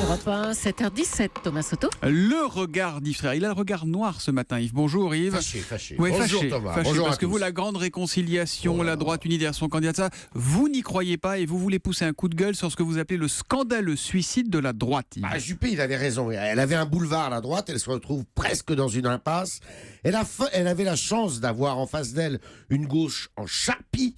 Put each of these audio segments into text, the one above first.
Europe 1, 7h17, Thomas Soto. Le regard d'Yves Frère. Il a le regard noir ce matin, Yves. Bonjour Yves. Fâché. Ouais, Bonjour fâché, Thomas. fâché, Bonjour parce à que tous. vous, la grande réconciliation, la droite unie derrière son candidat, ça, vous n'y croyez pas et vous voulez pousser un coup de gueule sur ce que vous appelez le scandaleux suicide de la droite, Yves. Juppé, il avait raison. Elle avait un boulevard à la droite, elle se retrouve presque dans une impasse. Elle avait la chance d'avoir en face d'elle une gauche en charpie.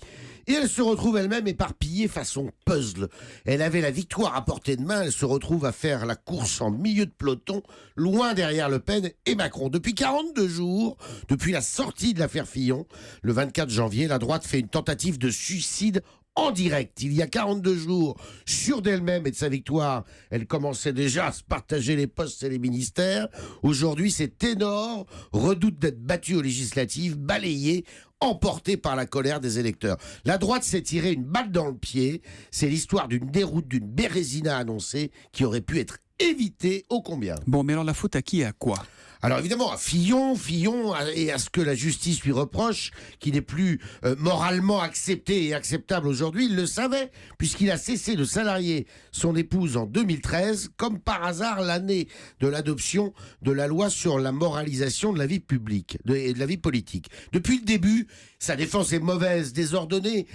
Et elle se retrouve elle-même éparpillée façon puzzle. Elle avait la victoire à portée de main, elle se retrouve à faire la course en milieu de peloton, loin derrière Le Pen et Macron. Depuis 42 jours, depuis la sortie de l'affaire Fillon, le 24 janvier, la droite fait une tentative de suicide en direct. Il y a 42 jours, sûre d'elle-même et de sa victoire, elle commençait déjà à se partager les postes et les ministères. Aujourd'hui, ces ténors redoutent d'être battus aux législatives, balayés, emportés par la colère des électeurs. La droite s'est tiré une balle dans le pied. C'est l'histoire d'une déroute, d'une Bérésina annoncée qui aurait pu être évitée ô combien. Bon, mais alors la faute à qui et à quoi ? Alors évidemment, à Fillon et à ce que la justice lui reproche, qui n'est plus moralement accepté et acceptable aujourd'hui, il le savait, puisqu'il a cessé de salarier son épouse en 2013, comme par hasard l'année de l'adoption de la loi sur la moralisation de la vie publique et de la vie politique. Depuis le début, sa défense est mauvaise, désordonnée.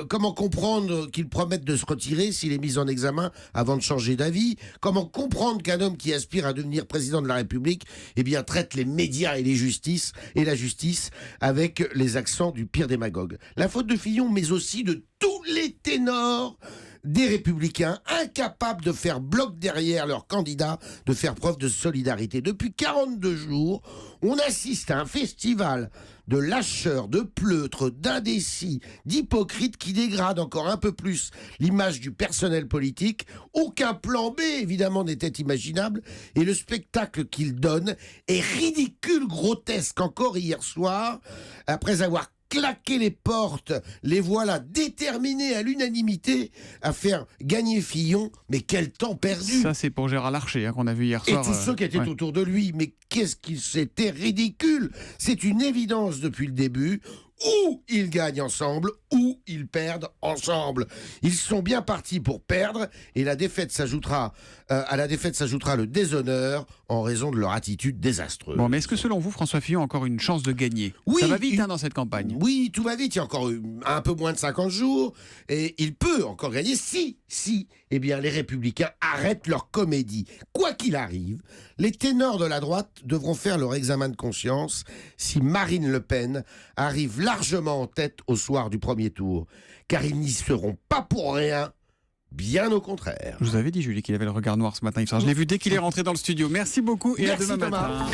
Comment comprendre qu'il promette de se retirer s'il est mis en examen avant de changer d'avis ? Comment comprendre qu'un homme qui aspire à devenir président de la République, eh bien, traite les médias et la justice avec les accents du pire démagogue. La faute de Fillon, mais aussi de tous les ténors des Républicains, incapables de faire bloc derrière leur candidat, de faire preuve de solidarité. Depuis 42 jours, on assiste à un festival de lâcheurs, de pleutres, d'indécis, d'hypocrites qui dégradent encore un peu plus l'image du personnel politique. Aucun plan B, évidemment, n'était imaginable. Et le spectacle qu'ils donnent est ridicule, grotesque. Encore hier soir, après avoir claquer les portes, les voilà déterminés à l'unanimité à faire gagner Fillon. Mais quel temps perdu! Ça, c'est pour Gérard Larcher qu'on a vu hier soir. Et tous ceux qui étaient autour de lui. Mais qu'est-ce qu'il c'était ridicule! C'est une évidence depuis le début. Ou ils gagnent ensemble, ou ils perdent ensemble. Ils sont bien partis pour perdre, et à la défaite s'ajoutera le déshonneur en raison de leur attitude désastreuse. Bon, mais est-ce que selon vous, François Fillon a encore une chance de gagner ? Oui, ça va vite dans cette campagne. Oui, tout va vite. Il y a encore un peu moins de 50 jours, et il peut encore gagner si, eh bien, les Républicains arrêtent leur comédie. Quoi qu'il arrive, les ténors de la droite devront faire leur examen de conscience si Marine Le Pen arrive largement en tête au soir du premier tour, car ils n'y seront pas pour rien, bien au contraire. Je vous avais dit, Julie, qu'il avait le regard noir ce matin. Je l'ai vu dès qu'il est rentré dans le studio. Merci beaucoup et Merci, à demain Thomas. matin.